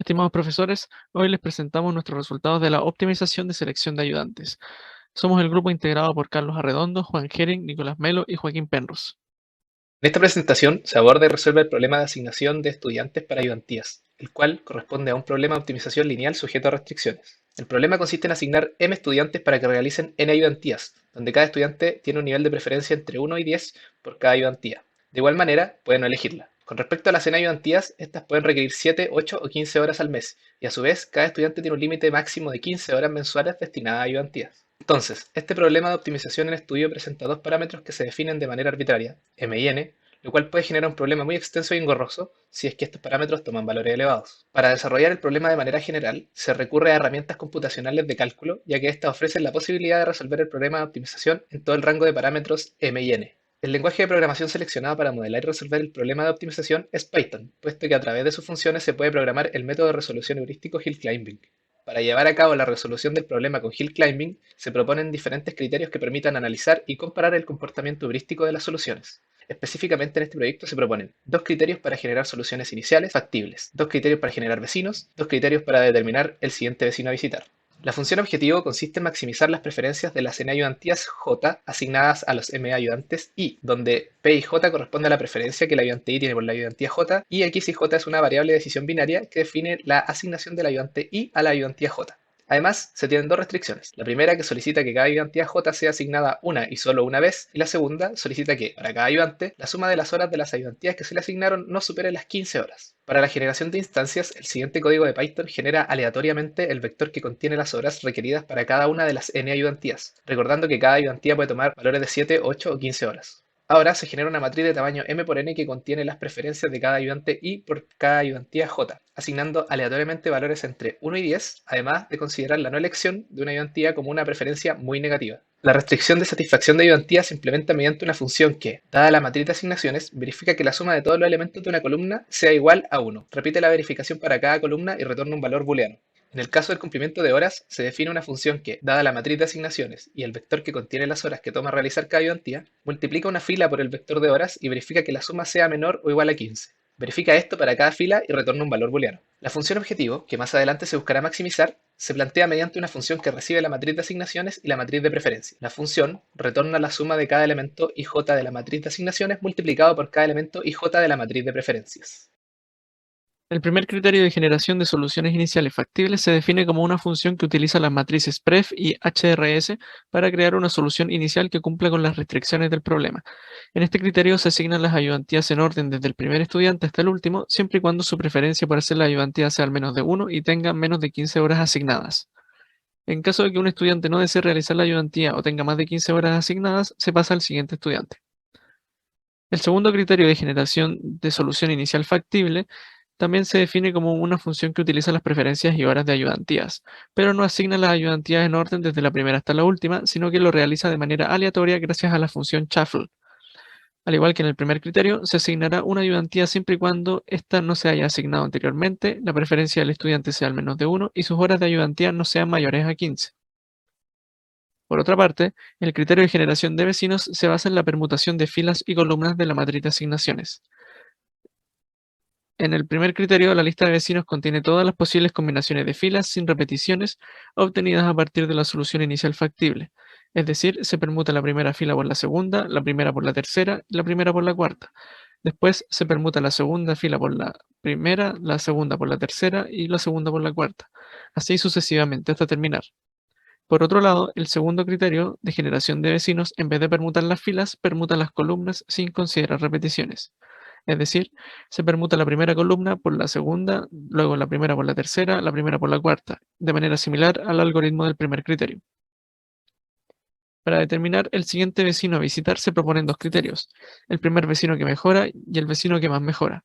Estimados profesores, hoy les presentamos nuestros resultados de la optimización de selección de ayudantes. Somos el grupo integrado por Carlos Arredondo, Juan Gering, Nicolás Melo y Joaquín Penros. En esta presentación se aborda y resuelve el problema de asignación de estudiantes para ayudantías, el cual corresponde a un problema de optimización lineal sujeto a restricciones. El problema consiste en asignar m estudiantes para que realicen n ayudantías, donde cada estudiante tiene un nivel de preferencia entre 1 y 10 por cada ayudantía. De igual manera, pueden no elegirla. Con respecto a las n ayudantías, estas pueden requerir 7, 8 o 15 horas al mes, y a su vez, cada estudiante tiene un límite máximo de 15 horas mensuales destinadas a ayudantías. Entonces, este problema de optimización en estudio presenta dos parámetros que se definen de manera arbitraria, m y n, lo cual puede generar un problema muy extenso y engorroso si es que estos parámetros toman valores elevados. Para desarrollar el problema de manera general, se recurre a herramientas computacionales de cálculo, ya que éstas ofrecen la posibilidad de resolver el problema de optimización en todo el rango de parámetros m y n. El lenguaje de programación seleccionado para modelar y resolver el problema de optimización es Python, puesto que a través de sus funciones se puede programar el método de resolución heurístico Hill Climbing. Para llevar a cabo la resolución del problema con Hill Climbing, se proponen diferentes criterios que permitan analizar y comparar el comportamiento heurístico de las soluciones. Específicamente en este proyecto se proponen dos criterios para generar soluciones iniciales factibles, dos criterios para generar vecinos, dos criterios para determinar el siguiente vecino a visitar. La función objetivo consiste en maximizar las preferencias de las n ayudantías j asignadas a los m ayudantes i, donde p y j corresponde a la preferencia que el ayudante i tiene por la ayudantía j, y x y j es una variable de decisión binaria que define la asignación del ayudante i a la ayudantía j. Además, se tienen dos restricciones. La primera que solicita que cada ayudantía J sea asignada una y solo una vez, y la segunda solicita que, para cada ayudante, la suma de las horas de las ayudantías que se le asignaron no supere las 15 horas. Para la generación de instancias, el siguiente código de Python genera aleatoriamente el vector que contiene las horas requeridas para cada una de las n ayudantías, recordando que cada ayudantía puede tomar valores de 7, 8 o 15 horas. Ahora se genera una matriz de tamaño m por n que contiene las preferencias de cada ayudante i por cada ayudantía j, asignando aleatoriamente valores entre 1 y 10, además de considerar la no elección de una ayudantía como una preferencia muy negativa. La restricción de satisfacción de ayudantía se implementa mediante una función que, dada la matriz de asignaciones, verifica que la suma de todos los elementos de una columna sea igual a 1. Repite la verificación para cada columna y retorna un valor booleano. En el caso del cumplimiento de horas, se define una función que, dada la matriz de asignaciones y el vector que contiene las horas que toma realizar cada ayudantía, multiplica una fila por el vector de horas y verifica que la suma sea menor o igual a 15. Verifica esto para cada fila y retorna un valor booleano. La función objetivo, que más adelante se buscará maximizar, se plantea mediante una función que recibe la matriz de asignaciones y la matriz de preferencia. La función retorna la suma de cada elemento ij de la matriz de asignaciones multiplicado por cada elemento ij de la matriz de preferencias. El primer criterio de generación de soluciones iniciales factibles se define como una función que utiliza las matrices pref y hrs para crear una solución inicial que cumpla con las restricciones del problema. En este criterio se asignan las ayudantías en orden desde el primer estudiante hasta el último, siempre y cuando su preferencia por hacer la ayudantía sea al menos de 1 y tenga menos de 15 horas asignadas. En caso de que un estudiante no desee realizar la ayudantía o tenga más de 15 horas asignadas, se pasa al siguiente estudiante. El segundo criterio de generación de solución inicial factible también se define como una función que utiliza las preferencias y horas de ayudantías, pero no asigna las ayudantías en orden desde la primera hasta la última, sino que lo realiza de manera aleatoria gracias a la función shuffle. Al igual que en el primer criterio, se asignará una ayudantía siempre y cuando ésta no se haya asignado anteriormente, la preferencia del estudiante sea al menos de 1 y sus horas de ayudantía no sean mayores a 15. Por otra parte, el criterio de generación de vecinos se basa en la permutación de filas y columnas de la matriz de asignaciones. En el primer criterio, la lista de vecinos contiene todas las posibles combinaciones de filas sin repeticiones obtenidas a partir de la solución inicial factible. Es decir, se permuta la primera fila por la segunda, la primera por la tercera y la primera por la cuarta. Después se permuta la segunda fila por la primera, la segunda por la tercera y la segunda por la cuarta. Así sucesivamente hasta terminar. Por otro lado, el segundo criterio de generación de vecinos, en vez de permutar las filas, permuta las columnas sin considerar repeticiones. Es decir, se permuta la primera columna por la segunda, luego la primera por la tercera, la primera por la cuarta, de manera similar al algoritmo del primer criterio. Para determinar el siguiente vecino a visitar se proponen dos criterios, el primer vecino que mejora y el vecino que más mejora.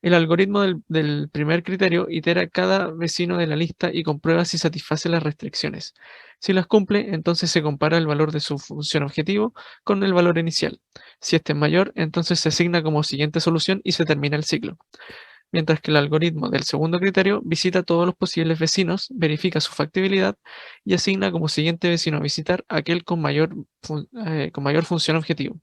El algoritmo del primer criterio itera cada vecino de la lista y comprueba si satisface las restricciones. Si las cumple, entonces se compara el valor de su función objetivo con el valor inicial. Si este es mayor, entonces se asigna como siguiente solución y se termina el ciclo. Mientras que el algoritmo del segundo criterio visita todos los posibles vecinos, verifica su factibilidad y asigna como siguiente vecino a visitar aquel con mayor función objetivo.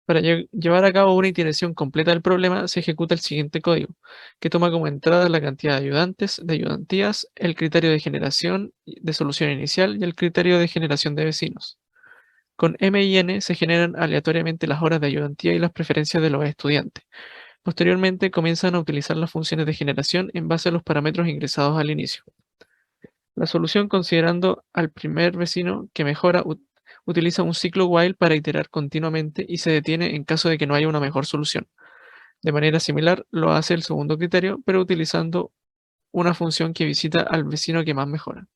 Para llevar a cabo una iteración completa del problema, se ejecuta el siguiente código, que toma como entrada la cantidad de ayudantes, de ayudantías, el criterio de generación de solución inicial y el criterio de generación de vecinos. Con M y N se generan aleatoriamente las horas de ayudantía y las preferencias de los estudiantes. Posteriormente comienzan a utilizar las funciones de generación en base a los parámetros ingresados al inicio. La solución, considerando al primer vecino que mejora, utiliza un ciclo while para iterar continuamente y se detiene en caso de que no haya una mejor solución. De manera similar lo hace el segundo criterio, pero utilizando una función que visita al vecino que más mejora.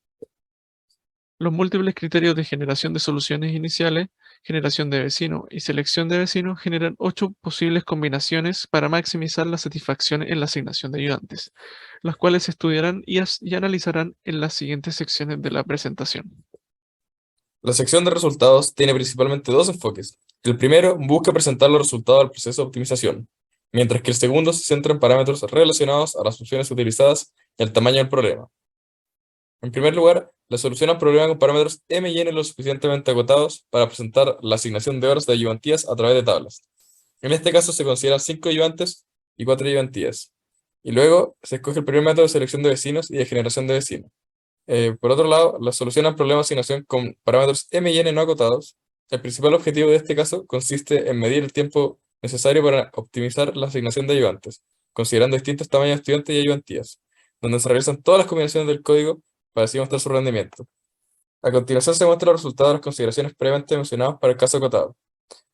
Los múltiples criterios de generación de soluciones iniciales, generación de vecino y selección de vecino generan 8 posibles combinaciones para maximizar la satisfacción en la asignación de ayudantes, las cuales se estudiarán y analizarán en las siguientes secciones de la presentación. La sección de resultados tiene principalmente dos enfoques. El primero busca presentar los resultados del proceso de optimización, mientras que el segundo se centra en parámetros relacionados a las funciones utilizadas y al tamaño del problema. En primer lugar, la solución al problema con parámetros M y N lo suficientemente acotados para presentar la asignación de horas de ayudantías a través de tablas. En este caso se consideran 5 ayudantes y 4 ayudantías. Y luego se escoge el primer método de selección de vecinos y de generación de vecinos. Por otro lado, la solución al problema de asignación con parámetros M y N no acotados. El principal objetivo de este caso consiste en medir el tiempo necesario para optimizar la asignación de ayudantes, considerando distintos tamaños de estudiantes y ayudantías, donde se realizan todas las combinaciones del código para así mostrar su rendimiento. A continuación se muestran los resultados de las consideraciones previamente mencionadas para el caso acotado.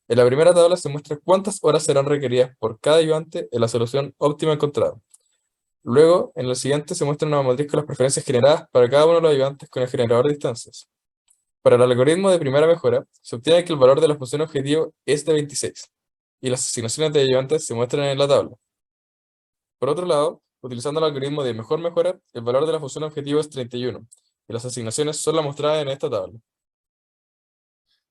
En la primera tabla se muestra cuántas horas serán requeridas por cada ayudante en la solución óptima encontrada. Luego, en la siguiente se muestra una matriz con las preferencias generadas para cada uno de los ayudantes con el generador de distancias. Para el algoritmo de primera mejora, se obtiene que el valor de la función objetivo es de 26, y las asignaciones de ayudantes se muestran en la tabla. Por otro lado, utilizando el algoritmo de mejor mejora, el valor de la función objetivo es 31, y las asignaciones son las mostradas en esta tabla.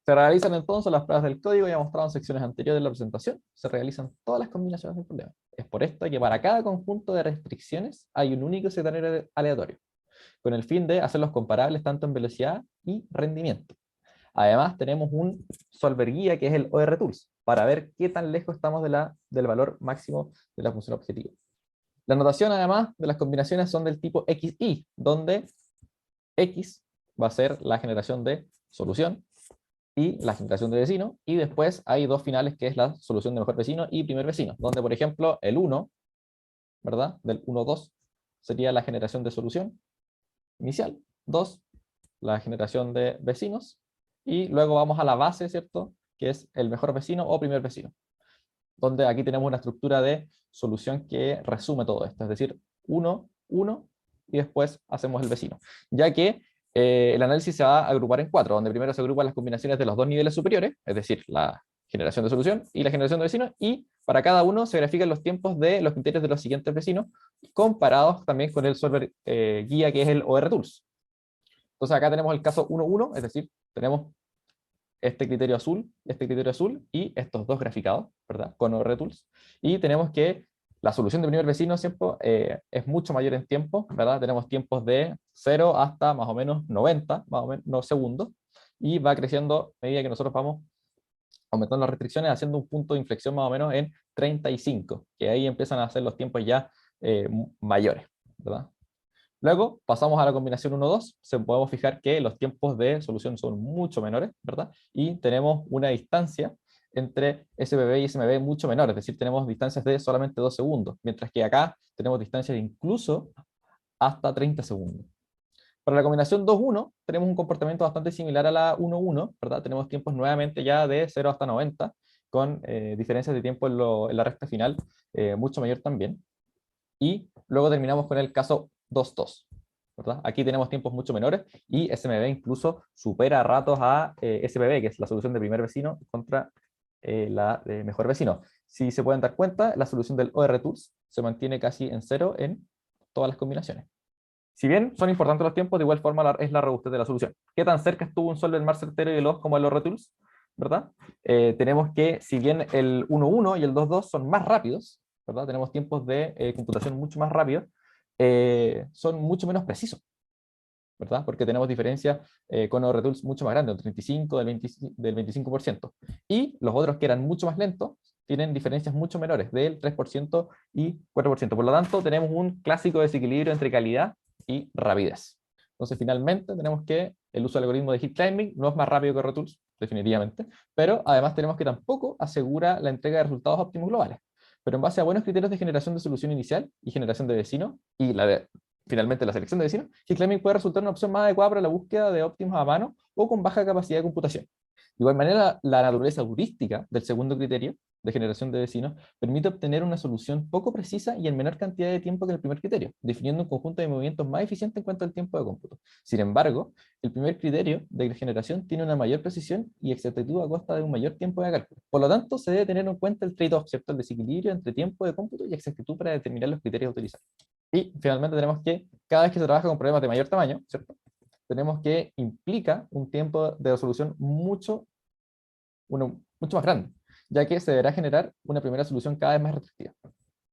Se realizan entonces las pruebas del código ya mostrado en secciones anteriores de la presentación. Se realizan todas las combinaciones del problema. Es por esto que para cada conjunto de restricciones hay un único secretario aleatorio, con el fin de hacerlos comparables tanto en velocidad y rendimiento. Además, tenemos un solver guía que es el ORTools, para ver qué tan lejos estamos del valor máximo de la función objetivo. La notación, además, de las combinaciones son del tipo XY, donde X va a ser la generación de solución y la generación de vecino, y después hay dos finales que es la solución de mejor vecino y primer vecino, donde por ejemplo el 1, ¿verdad? Del 1, 2 sería la generación de solución inicial, 2, la generación de vecinos, y luego vamos a la base, ¿cierto? Que es el mejor vecino o primer vecino, donde aquí tenemos una estructura de solución que resume todo esto, es decir, 1, 1, y después hacemos el vecino, ya que el análisis se va a agrupar en 4, donde primero se agrupan las combinaciones de los dos niveles superiores, es decir, la generación de solución y la generación de vecinos, y para cada uno se grafican los tiempos de los criterios de los siguientes vecinos, comparados también con el solver guía que es el ORTools. Entonces acá tenemos el caso 1.1, es decir, tenemos este criterio azul y estos dos graficados, ¿verdad? Con ORTools. Y tenemos que la solución de primer vecino siempre es mucho mayor en tiempo, ¿verdad? Tenemos tiempos de 0 hasta más o menos 90 más o menos, segundos, y va creciendo a medida que nosotros vamos aumentando las restricciones, haciendo un punto de inflexión más o menos en 35, que ahí empiezan a ser los tiempos ya mayores, ¿verdad? Luego pasamos a la combinación 1-2, podemos fijar que los tiempos de solución son mucho menores, ¿verdad? Y tenemos una distancia entre SPB y SMB mucho menor, es decir, tenemos distancias de solamente 2 segundos, mientras que acá tenemos distancias incluso hasta 30 segundos. Para la combinación 2-1 tenemos un comportamiento bastante similar a la 1-1, ¿verdad? Tenemos tiempos nuevamente ya de 0 hasta 90, con diferencias de tiempo en la recta final mucho mayor también. Y luego terminamos con el caso 2-2, ¿verdad? Aquí tenemos tiempos mucho menores y SMB incluso supera a ratos a SPB, que es la solución de primer vecino, contra la de mejor vecino. Si se pueden dar cuenta, la solución del ORTools se mantiene casi en 0 en todas las combinaciones. Si bien son importantes los tiempos, de igual forma es la robustez de la solución. ¿Qué tan cerca estuvo un solver más certero y veloz como el ORTools? ¿Verdad? Tenemos que, si bien el 1.1 y el 2.2 son más rápidos, ¿verdad? Tenemos tiempos de computación mucho más rápidos, son mucho menos precisos. ¿verdad? Porque tenemos diferencias con overtools mucho más grandes, del 35, del 25%. Y los otros que eran mucho más lentos tienen diferencias mucho menores, del 3% y 4%. Por lo tanto, tenemos un clásico desequilibrio entre calidad y rapidez. Entonces, finalmente, tenemos que el uso del algoritmo de Hill Climbing no es más rápido que RTools, definitivamente, pero además tenemos que tampoco asegura la entrega de resultados óptimos globales. Pero en base a buenos criterios de generación de solución inicial y generación de vecinos, y finalmente la selección de vecinos, Hill Climbing puede resultar una opción más adecuada para la búsqueda de óptimos a mano o con baja capacidad de computación. De igual manera, la naturaleza heurística del segundo criterio de generación de vecinos permite obtener una solución poco precisa y en menor cantidad de tiempo que el primer criterio, definiendo un conjunto de movimientos más eficiente en cuanto al tiempo de cómputo. Sin embargo, el primer criterio de generación tiene una mayor precisión y exactitud a costa de un mayor tiempo de cálculo. Por lo tanto, se debe tener en cuenta el trade-off, ¿cierto? El desequilibrio entre tiempo de cómputo y exactitud para determinar los criterios a utilizar. Y finalmente tenemos que cada vez que se trabaja con problemas de mayor tamaño, ¿cierto? Tenemos que implica un tiempo de resolución mucho más grande, ya que se deberá generar una primera solución cada vez más restrictiva.